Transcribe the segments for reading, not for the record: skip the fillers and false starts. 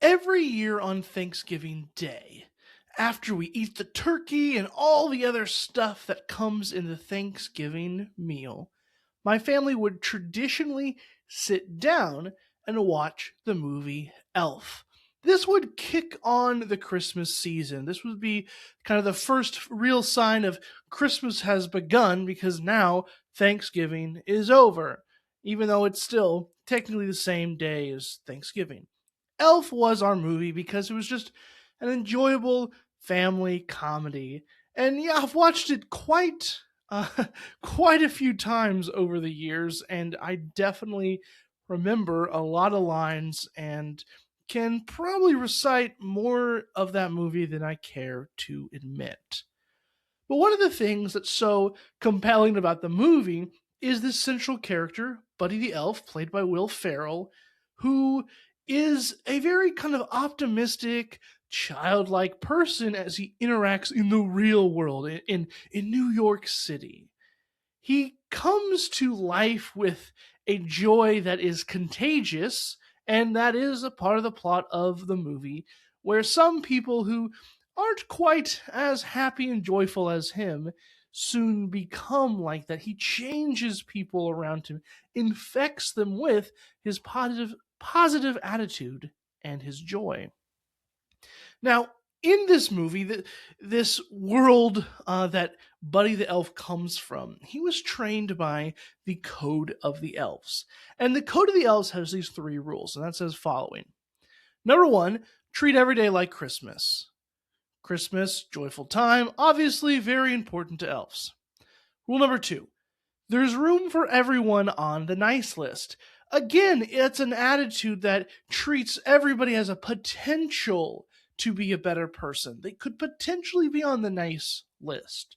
Every year on Thanksgiving Day, after we eat the turkey and all the other stuff that comes in the Thanksgiving meal, my family would traditionally sit down and watch the movie Elf. This would kick on the Christmas season. This would be kind of the first real sign of Christmas has begun because now Thanksgiving is over, even though it's still technically the same day as Thanksgiving. Elf was our movie because it was just an enjoyable family comedy. And yeah, I've watched it uh, quite a few times over the years, and I definitely remember a lot of lines and can probably recite more of that movie than I care to admit. But one of the things that's so compelling about the movie is this central character, Buddy the Elf, played by Will Ferrell, who is a very kind of optimistic, childlike person as he interacts in the real world, in New York City. He comes to life with a joy that is contagious, and that is a part of the plot of the movie, where some people who aren't quite as happy and joyful as him soon become like that. He changes people around him, infects them with his positive attitude and his joy. Now, in this movie, this world that Buddy the Elf comes from, he was trained by the Code of the Elves. And the Code of the Elves has these 3 rules, and that says following. Number 1, treat every day like Christmas. Christmas, joyful time, obviously very important to elves. Rule number 2, there's room for everyone on the nice list. Again, it's an attitude that treats everybody as a potential to be a better person. They could potentially be on the nice list.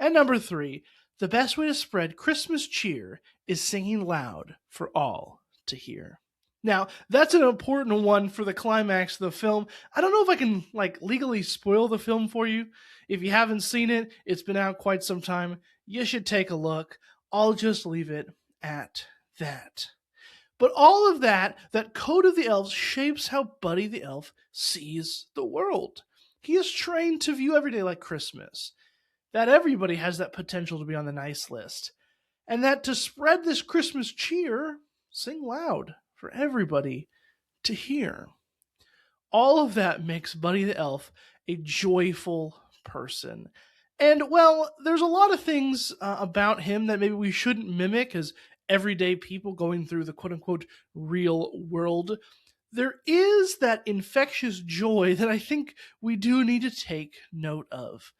And number 3, the best way to spread Christmas cheer is singing loud for all to hear. Now, that's an important one for the climax of the film. I don't know if I can legally spoil the film for you. If you haven't seen it, it's been out quite some time. You should take a look. I'll just leave it at that. But all of that Code of the Elves shapes how Buddy the Elf sees the world. He is trained to view every day like Christmas, that everybody has that potential to be on the nice list, and that to spread this Christmas cheer, sing loud for everybody to hear. All of that makes Buddy the Elf a joyful person. And, well, there's a lot of things about him that maybe we shouldn't mimic as everyday people going through the quote-unquote real world. There is that infectious joy that I think we do need to take note of.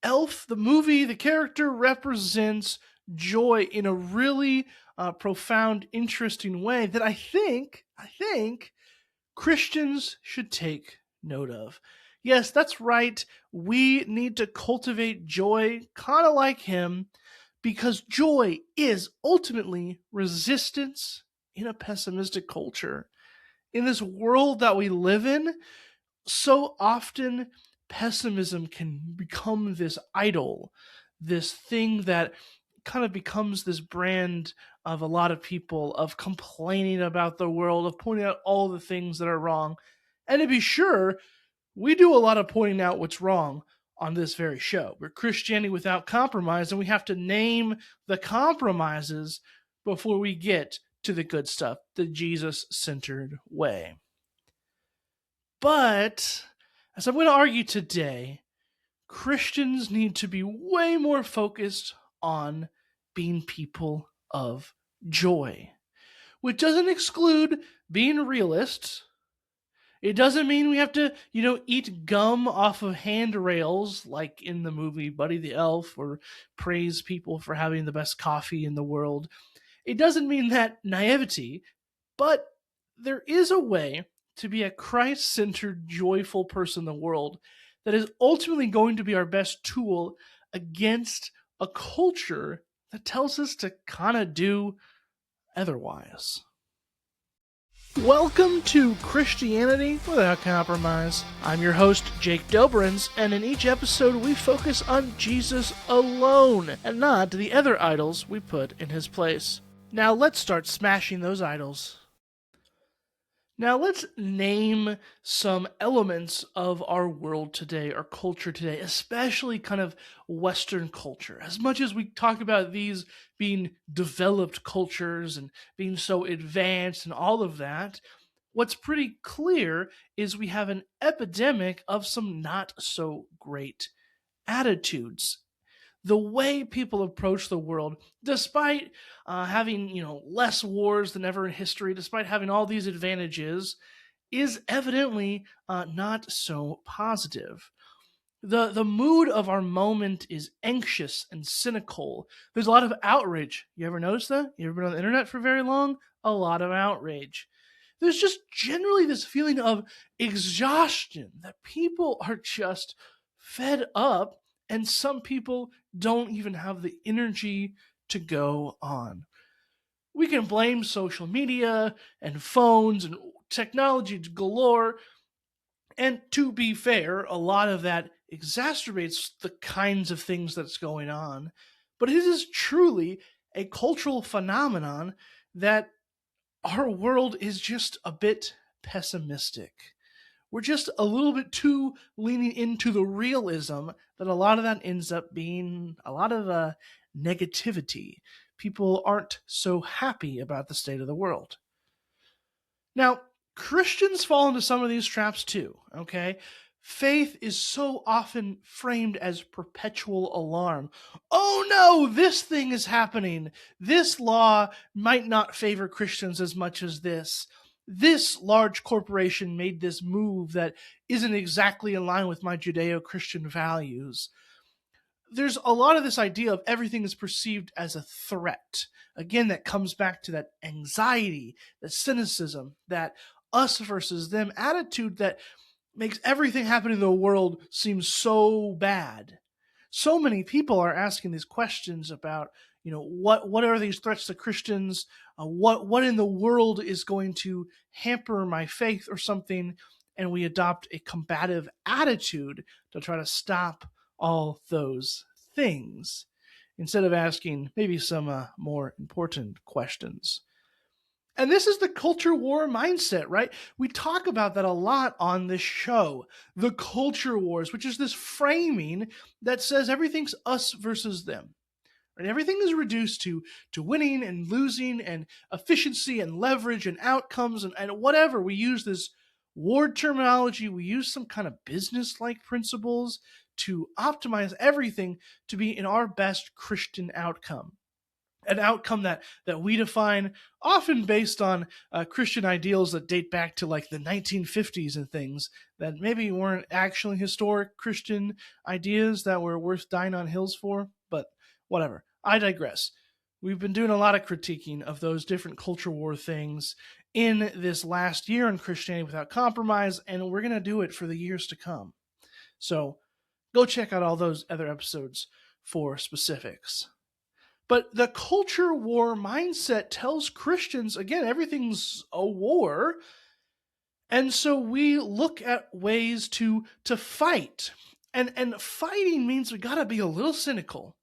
Elf, the movie, the character represents joy in a really profound, interesting way that I think Christians should take note of. Yes, that's right. We need to cultivate joy, kind of like him, because joy is ultimately resistance in a pessimistic culture. In this world that we live in, so often pessimism can become this idol, this thing that kind of becomes this brand of a lot of people, of complaining about the world, of pointing out all the things that are wrong. And to be sure, we do a lot of pointing out what's wrong on this very show. We're Christianity without compromise, and we have to name the compromises before we get to the good stuff, the Jesus-centered way. But, as I'm going to argue today, Christians need to be way more focused on being people of joy, which doesn't exclude being realists. It doesn't mean we have to, eat gum off of handrails like in the movie Buddy the Elf, or praise people for having the best coffee in the world. It doesn't mean that naivety, but there is a way to be a Christ-centered, joyful person in the world that is ultimately going to be our best tool against a culture that tells us to kind of do otherwise. Welcome to Christianity Without Compromise. I'm your host, Jake Doberenz, and in each episode we focus on Jesus alone, and not the other idols we put in his place. Now let's start smashing those idols. Now, let's name some elements of our world today, our culture today, especially kind of Western culture. As much as we talk about these being developed cultures and being so advanced and all of that, what's pretty clear is we have an epidemic of some not so great attitudes. The way people approach the world, despite having less wars than ever in history, despite having all these advantages, is evidently not so positive. The mood of our moment is anxious and cynical. There's a lot of outrage. You ever notice that? You ever been on the internet for very long? A lot of outrage. There's just generally this feeling of exhaustion that people are just fed up, and some people don't even have the energy to go on. We can blame social media and phones and technology galore, and to be fair, a lot of that exacerbates the kinds of things that's going on. But it is truly a cultural phenomenon that our world is just a bit pessimistic. We're just a little bit too leaning into the realism that a lot of that ends up being a lot of negativity. People aren't so happy about the state of the world. Now, Christians fall into some of these traps too, okay? Faith is so often framed as perpetual alarm. Oh no, this thing is happening. This law might not favor Christians as much as this. This large corporation made this move that isn't exactly in line with my Judeo Christian values. There's a lot of this idea of everything is perceived as a threat. Again, that comes back to that anxiety, that cynicism, that us versus them attitude that makes everything happening in the world seem so bad. So many people are asking these questions about, what are these threats to Christians? What in the world is going to hamper my faith or something? And we adopt a combative attitude to try to stop all those things instead of asking maybe some more important questions. And this is the culture war mindset, right? We talk about that a lot on this show. The culture wars, which is this framing that says everything's us versus them. Right? Everything is reduced to winning and losing and efficiency and leverage and outcomes and whatever. We use this ward terminology. We use some kind of business-like principles to optimize everything to be in our best Christian outcome. An outcome that we define often based on Christian ideals that date back to like the 1950s and things that maybe weren't actually historic Christian ideas that were worth dying on hills for, but whatever. I digress. We've been doing a lot of critiquing of those different culture war things in this last year on Christianity Without Compromise, and we're going to do it for the years to come. So go check out all those other episodes for specifics. But the culture war mindset tells Christians, again, everything's a war. And so we look at ways to fight. And fighting means we got to be a little cynical.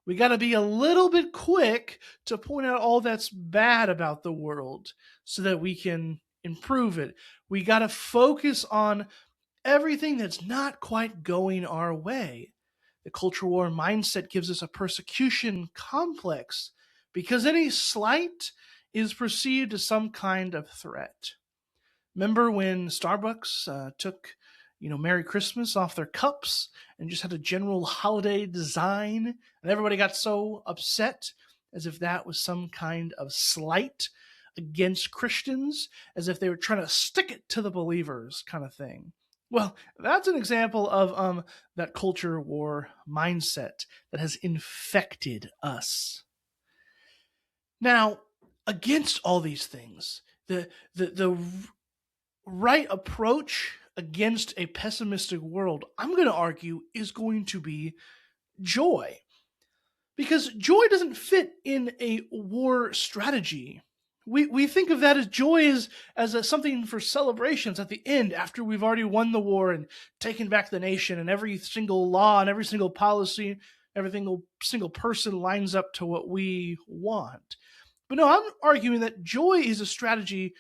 We got to be a little bit quick to point out all that's bad about the world so that we can improve it. We got to focus on everything that's not quite going our way. The culture war mindset gives us a persecution complex because any slight is perceived as some kind of threat. Remember when Starbucks took, Merry Christmas off their cups and just had a general holiday design, and everybody got so upset as if that was some kind of slight against Christians, as if they were trying to stick it to the believers kind of thing. Well, that's an example of that culture war mindset that has infected us. Now, against all these things, the right approach against a pessimistic world, I'm going to argue, is going to be joy. Because joy doesn't fit in a war strategy. We think of that as joy as something for celebrations at the end after we've already won the war and taken back the nation and every single law and every single policy, every single person lines up to what we want. But no, I'm arguing that joy is a strategy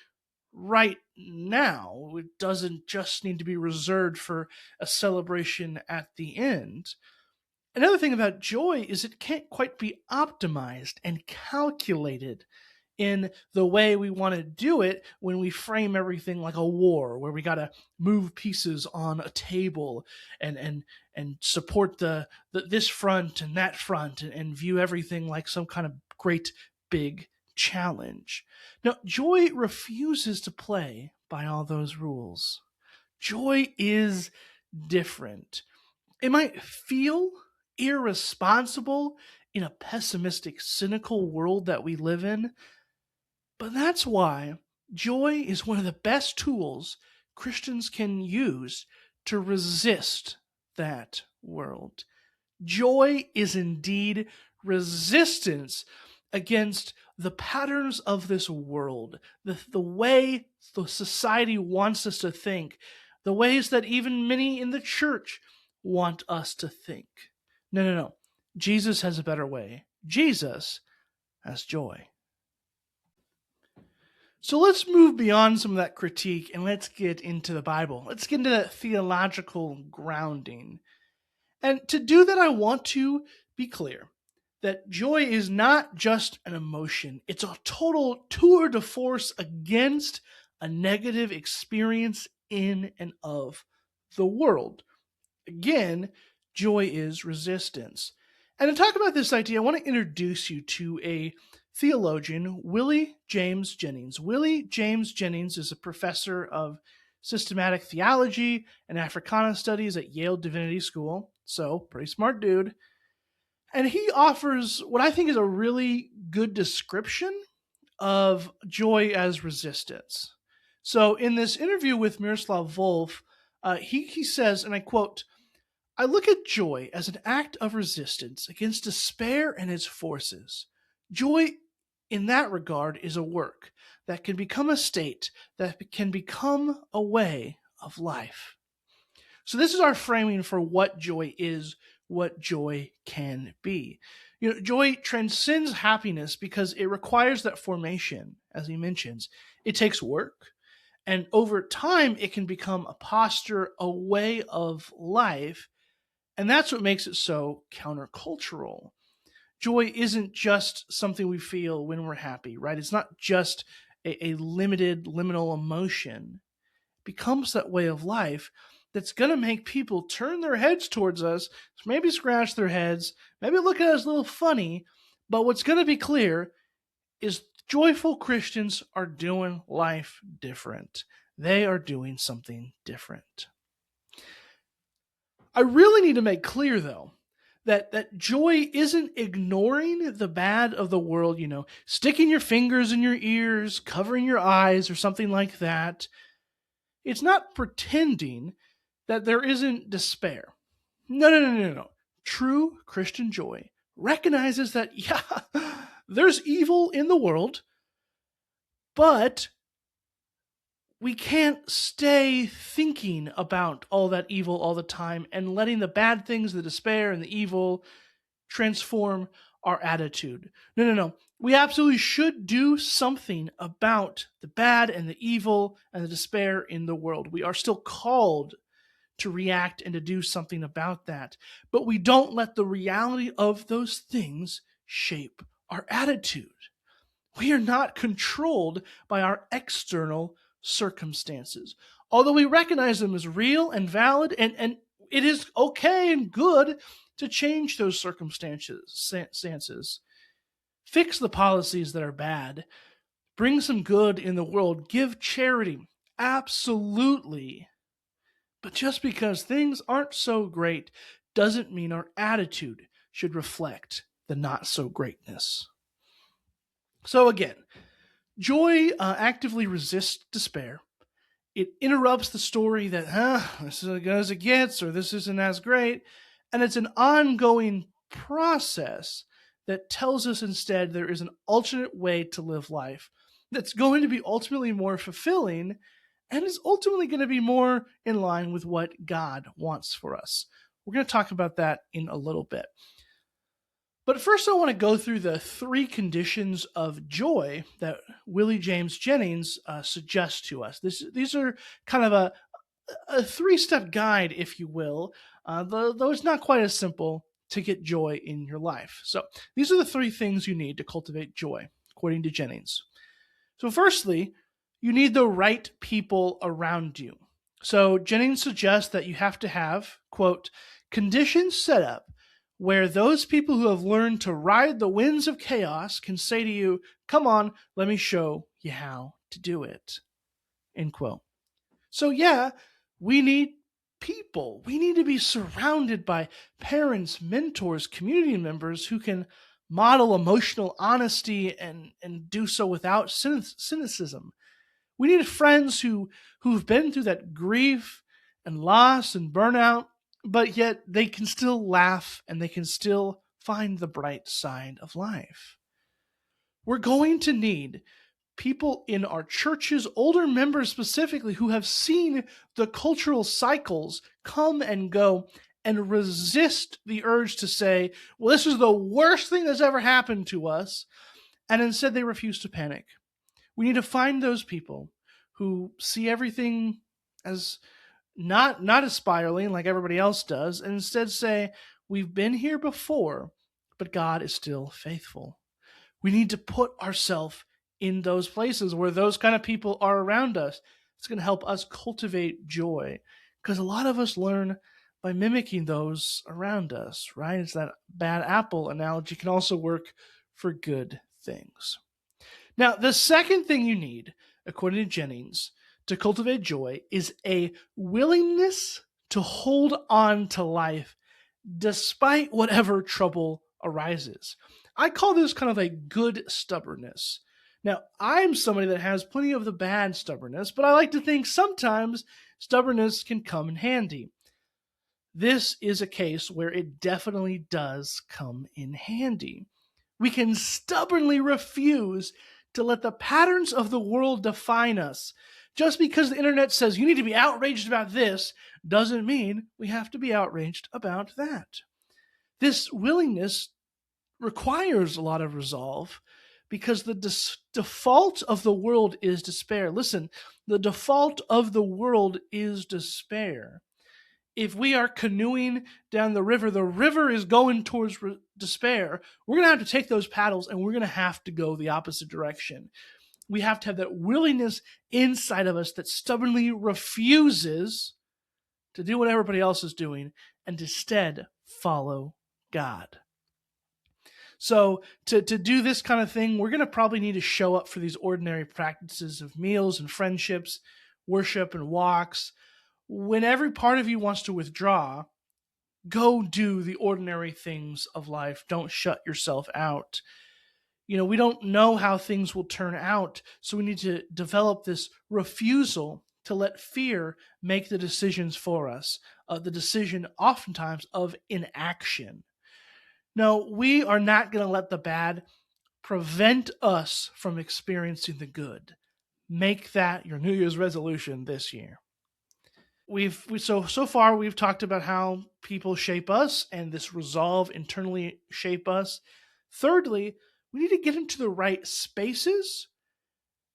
right now. It doesn't just need to be reserved for a celebration at the end. Another thing about joy is it can't quite be optimized and calculated in the way we want to do it when we frame everything like a war where we got to move pieces on a table and support this front and that front and view everything like some kind of great big challenge. Now, joy refuses to play by all those rules. Joy is different. It might feel irresponsible in a pessimistic, cynical world that we live in, but that's why joy is one of the best tools Christians can use to resist that world. Joy is indeed resistance against the patterns of this world, the way the society wants us to think, the ways that even many in the church want us to think. No, no, no. Jesus has a better way. Jesus has joy. So let's move beyond some of that critique and let's get into the Bible. Let's get into that theological grounding. And to do that, I want to be clear that joy is not just an emotion. It's a total tour de force against a negative experience in and of the world. Again, joy is resistance. And to talk about this idea, I want to introduce you to a theologian, Willie James Jennings. Willie James Jennings is a professor of systematic theology and Africana studies at Yale Divinity School. So, pretty smart dude. And he offers what I think is a really good description of joy as resistance. So, in this interview with Miroslav Volf, he says, and I quote, "I look at joy as an act of resistance against despair and its forces. Joy, in that regard, is a work that can become a state, that can become a way of life." So this is our framing for what joy is, what joy can be. Joy transcends happiness because it requires that formation, as he mentions. It takes work, and over time, it can become a posture, a way of life, and that's what makes it so countercultural. Joy isn't just something we feel when we're happy, right? It's not just a limited, liminal emotion. It becomes that way of life that's going to make people turn their heads towards us, maybe scratch their heads, maybe look at us a little funny, but what's going to be clear is joyful Christians are doing life different. They are doing something different. I really need to make clear, though, that joy isn't ignoring the bad of the world, sticking your fingers in your ears, covering your eyes, or something like that. It's not pretending that there isn't despair. No. True Christian joy recognizes that, yeah, there's evil in the world, but we can't stay thinking about all that evil all the time and letting the bad things, the despair and the evil transform our attitude. No. We absolutely should do something about the bad and the evil and the despair in the world. We are still called to react and to do something about that. But we don't let the reality of those things shape our attitude. We are not controlled by our external circumstances. Although we recognize them as real and valid, and it is okay and good to change those circumstances. Fix the policies that are bad. Bring some good in the world. Give charity. Absolutely. But just because things aren't so great doesn't mean our attitude should reflect the not so greatness. So again, joy actively resists despair. It interrupts the story that, this is as good as it gets, or this isn't as great. And it's an ongoing process that tells us instead there is an alternate way to live life that's going to be ultimately more fulfilling and is ultimately going to be more in line with what God wants for us. We're going to talk about that in a little bit. But first, I want to go through the 3 conditions of joy that Willie James Jennings suggests to us. These are kind of a 3-step guide, if you will, though it's not quite as simple to get joy in your life. So these are the 3 things you need to cultivate joy, according to Jennings. So firstly, you need the right people around you. So Jennings suggests that you have to have, quote, conditions set up where those people who have learned to ride the winds of chaos can say to you, come on, let me show you how to do it, end quote. So yeah, we need people. We need to be surrounded by parents, mentors, community members who can model emotional honesty and do so without cynicism. We need friends who've been through that grief and loss and burnout, but yet they can still laugh and they can still find the bright side of life. We're going to need people in our churches, older members specifically, who have seen the cultural cycles come and go and resist the urge to say, well, this is the worst thing that's ever happened to us. And instead, they refuse to panic. We need to find those people who see everything as not as spiraling like everybody else does, and instead say, we've been here before, but God is still faithful. We need to put ourselves in those places where those kind of people are around us. It's going to help us cultivate joy, because a lot of us learn by mimicking those around us, right? It's that bad apple analogy can also work for good things. Now, the second thing you need, according to Jennings, to cultivate joy is a willingness to hold on to life despite whatever trouble arises. I call this kind of a good stubbornness. Now, I'm somebody that has plenty of the bad stubbornness, but I like to think sometimes stubbornness can come in handy. This is a case where it definitely does come in handy. We can stubbornly refuse to let the patterns of the world define us. Just because the internet says you need to be outraged about this doesn't mean we have to be outraged about that. This willingness requires a lot of resolve because the default of the world is despair. Listen, the default of the world is despair. If we are canoeing down the river is going towards despair. We're going to have to take those paddles and we're going to have to go the opposite direction. We have to have that willingness inside of us that stubbornly refuses to do what everybody else is doing and instead follow God. So to do this kind of thing, we're going to probably need to show up for these ordinary practices of meals and friendships, worship and walks. When every part of you wants to withdraw, go do the ordinary things of life. Don't shut yourself out. We don't know how things will turn out, so we need to develop this refusal to let fear make the decisions for us, the decision oftentimes of inaction. No, we are not going to let the bad prevent us from experiencing the good. Make that your New Year's resolution this year. So far we've talked about how people shape us and this resolve internally shape us. Thirdly, we need to get into the right spaces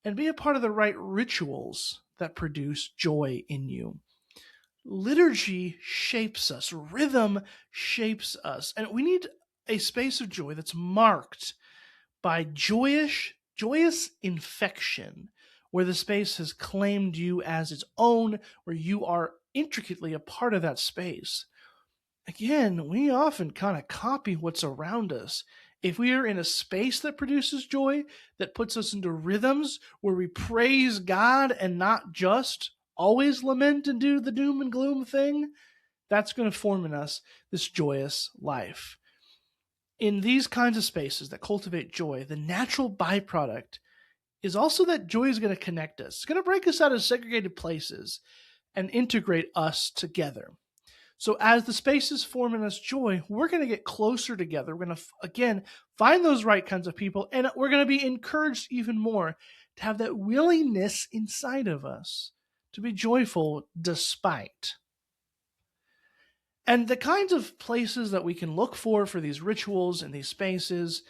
and be a part of the right rituals that produce joy in you. Liturgy shapes us, rhythm shapes us, and we need a space of joy that's marked by joyous infection, where the space has claimed you as its own, where you are intricately a part of that space. Again, we often kind of copy what's around us. If we are in a space that produces joy, that puts us into rhythms where we praise God and not just always lament and do the doom and gloom thing, that's going to form in us this joyous life. In these kinds of spaces that cultivate joy, the natural byproduct is also that joy is going to connect us. It's going to break us out of segregated places and integrate us together. So as the spaces form in us joy, we're going to get closer together. We're going to, again, find those right kinds of people, and we're going to be encouraged even more to have that willingness inside of us to be joyful despite. And the kinds of places that we can look for these rituals and these spaces,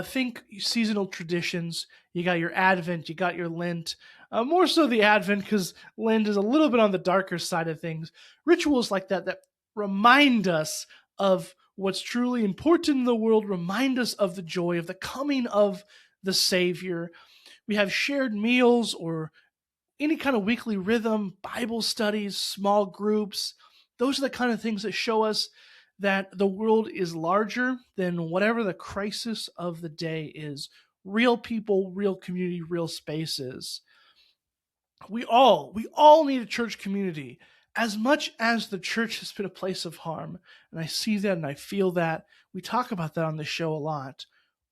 think seasonal traditions. You got your Advent, you got your Lent, more so the Advent because Lent is a little bit on the darker side of things. Rituals like that remind us of what's truly important in the world, remind us of the joy of the coming of the Savior. We have shared meals or any kind of weekly rhythm, Bible studies, small groups. Those are the kind of things that show us that the world is larger than whatever the crisis of the day is. Real people, real community, real spaces. We all need a church community as much as the church has been a place of harm. And I see that and I feel that. We talk about that on the show a lot.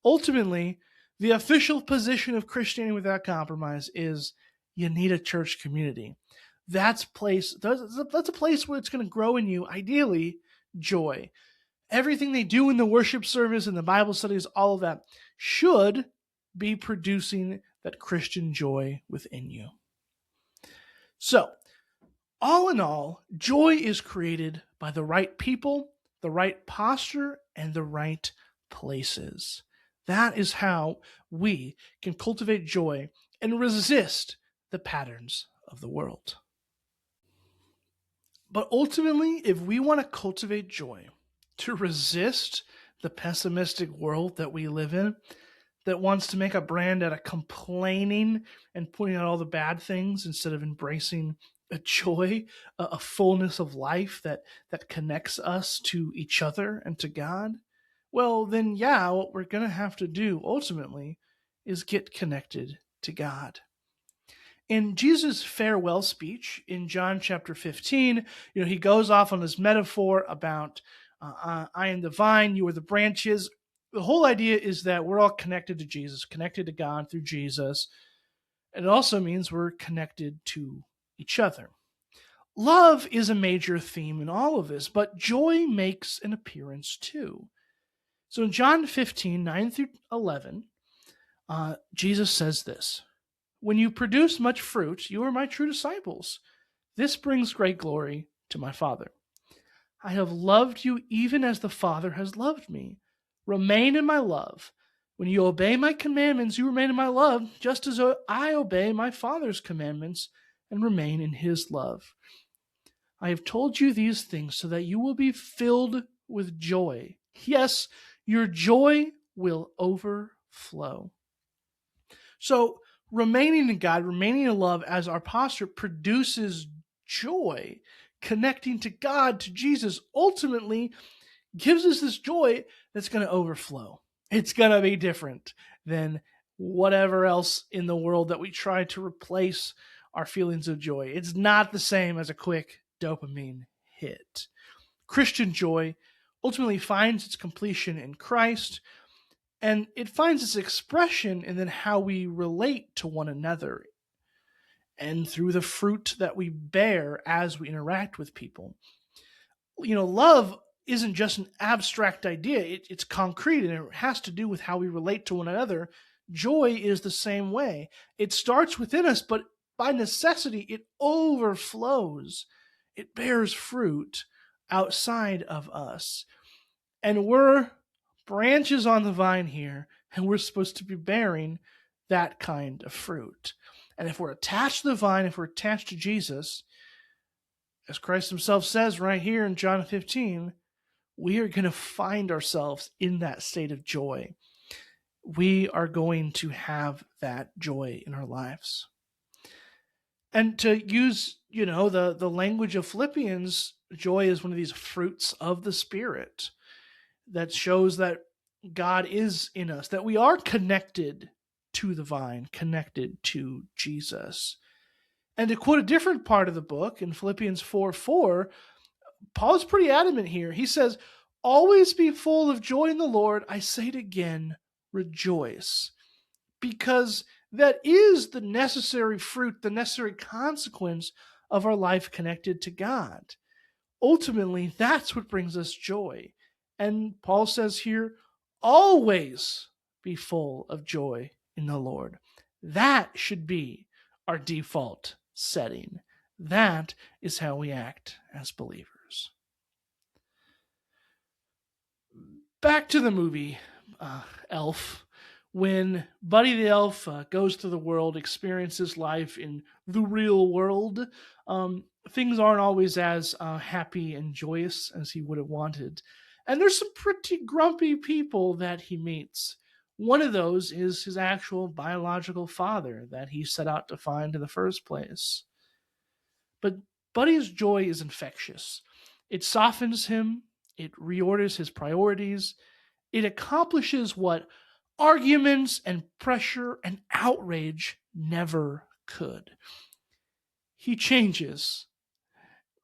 Ultimately, the official position of Christianity Without Compromise is you need a church community. That's a place where it's going to grow in you, ideally, joy. Everything they do in the worship service and the Bible studies, all of that, should be producing that Christian joy within you. So, all in all, joy is created by the right people, the right posture, and the right places. That is how we can cultivate joy and resist the patterns of the world. But ultimately, if we want to cultivate joy, to resist the pessimistic world that we live in, that wants to make a brand out of complaining and pointing out all the bad things instead of embracing a joy, a fullness of life that connects us to each other and to God, well, then, yeah, what we're going to have to do ultimately is get connected to God. In Jesus' farewell speech in John chapter 15, he goes off on this metaphor about I am the vine, you are the branches. The whole idea is that we're all connected to Jesus, connected to God through Jesus. And it also means we're connected to each other. Love is a major theme in all of this, but joy makes an appearance too. So in John 15, 9 through 11, Jesus says this: "When you produce much fruit, you are my true disciples. This brings great glory to my Father. I have loved you even as the Father has loved me. Remain in my love. When you obey my commandments, you remain in my love, just as I obey my Father's commandments and remain in his love. I have told you these things so that you will be filled with joy. Yes, your joy will overflow." So, remaining in God, remaining in love as our posture produces joy. Connecting to God, to Jesus, ultimately gives us this joy that's going to overflow. It's going to be different than whatever else in the world that we try to replace our feelings of joy. It's not the same as a quick dopamine hit. Christian joy ultimately finds its completion in Christ, and it finds its expression in then how we relate to one another and through the fruit that we bear as we interact with people. Love isn't just an abstract idea. It's concrete, and it has to do with how we relate to one another. Joy is the same way. It starts within us, but by necessity, it overflows. It bears fruit outside of us. And we're branches on the vine here, and we're supposed to be bearing that kind of fruit. And if we're attached to the vine, if we're attached to Jesus, as Christ himself says right here in John 15, we are going to find ourselves in that state of joy. We are going to have that joy in our lives. And to use, the language of Philippians, joy is one of these fruits of the Spirit that shows that God is in us, that we are connected to the vine, connected to Jesus. And to quote a different part of the book in Philippians 4:4, Paul's pretty adamant here. He says, "Always be full of joy in the Lord. I say it again, rejoice." Because that is the necessary fruit, the necessary consequence of our life connected to God. Ultimately, that's what brings us joy. And Paul says here, always be full of joy in the Lord. That should be our default setting. That is how we act as believers. back to the movie Elf. When Buddy the Elf goes through the world, experiences life in the real world, things aren't always as happy and joyous as he would have wanted. And there's some pretty grumpy people that he meets. One of those is his actual biological father that he set out to find in the first place. But Buddy's joy is infectious. It softens him, it reorders his priorities, it accomplishes what arguments and pressure and outrage never could. He changes.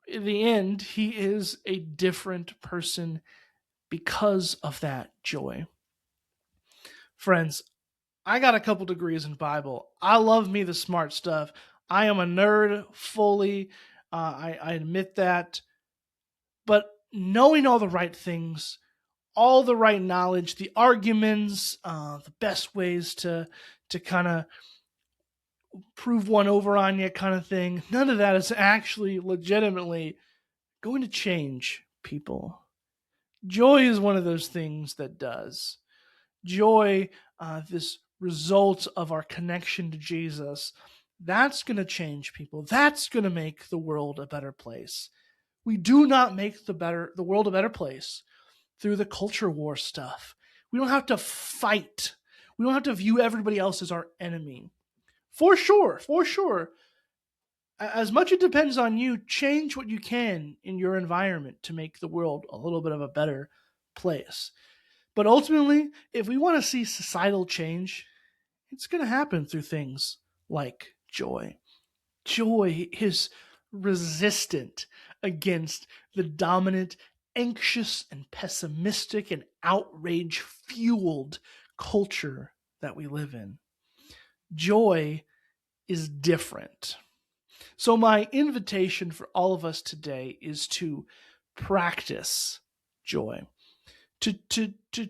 In the end, he is a different person because of that joy. Friends, I got a couple degrees in Bible. I love me the smart stuff. I am a nerd fully. I admit that. But knowing all the right things, all the right knowledge, the arguments, the best ways to kind of prove one over on you kind of thing, none of that is actually legitimately going to change people. Joy is one of those things that does. Joy, this result of our connection to Jesus, that's going to change people. That's going to make the world a better place. We do not make the world a better place through the culture war stuff. We don't have to fight. We don't have to view everybody else as our enemy. For sure. As much it depends on you, change what you can in your environment to make the world a little bit of a better place. But ultimately, if we want to see societal change, it's going to happen through things like joy. Joy is resistant against the dominant, anxious and pessimistic and outrage-fueled culture that we live in. Joy is different. So my invitation for all of us today is to practice joy, to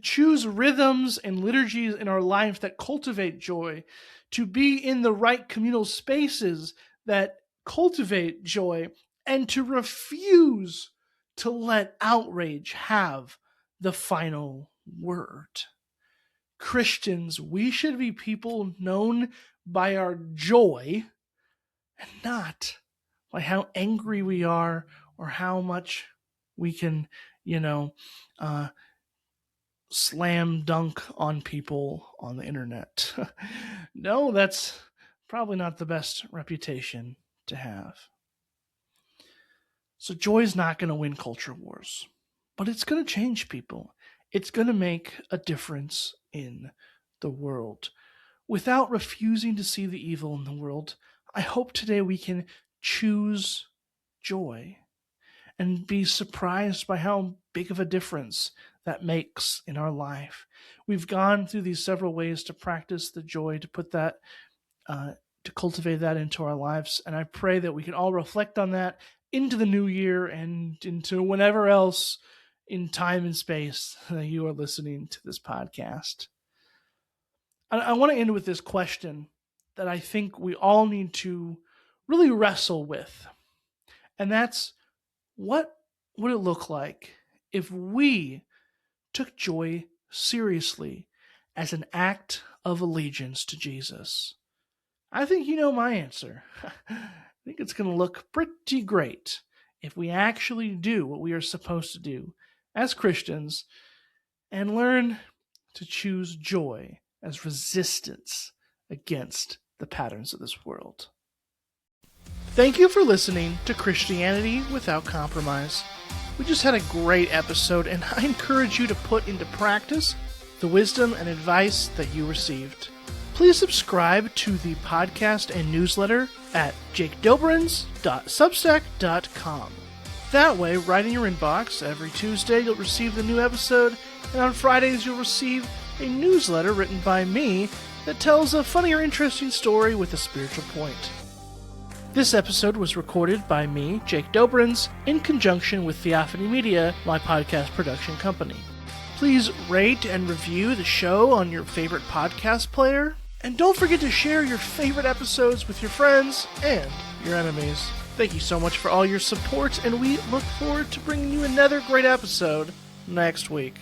choose rhythms and liturgies in our life that cultivate joy, to be in the right communal spaces that cultivate joy, and to refuse to let outrage have the final word. Christians, we should be people known by our joy and not by how angry we are or how much we can, slam dunk on people on the internet. No, that's probably not the best reputation to have. So joy is not going to win culture wars, but it's going to change people. It's going to make a difference in the world. Without refusing to see the evil in the world, I hope today we can choose joy and be surprised by how big of a difference that makes in our life. We've gone through these several ways to practice the joy, to put that, to cultivate that into our lives. And I pray that we can all reflect on that into the new year and into whenever else in time and space that you are listening to this podcast. I want to end with this question that I think we all need to really wrestle with. And that's, what would it look like if we took joy seriously as an act of allegiance to Jesus? I think you know my answer. I think it's going to look pretty great if we actually do what we are supposed to do as Christians and learn to choose joy as resistance against the patterns of this world. Thank you for listening to Christianity Without Compromise. We just had a great episode, and I encourage you to put into practice the wisdom and advice that you received. Please subscribe to the podcast and newsletter at jakedoberenz.substack.com. That way, right in your inbox, every Tuesday you'll receive the new episode, and on Fridays you'll receive a newsletter written by me that tells a funny or interesting story with a spiritual point. This episode was recorded by me, Jake Doberenz, in conjunction with Theophany Media, my podcast production company. Please rate and review the show on your favorite podcast player, and don't forget to share your favorite episodes with your friends and your enemies. Thank you so much for all your support, and we look forward to bringing you another great episode next week.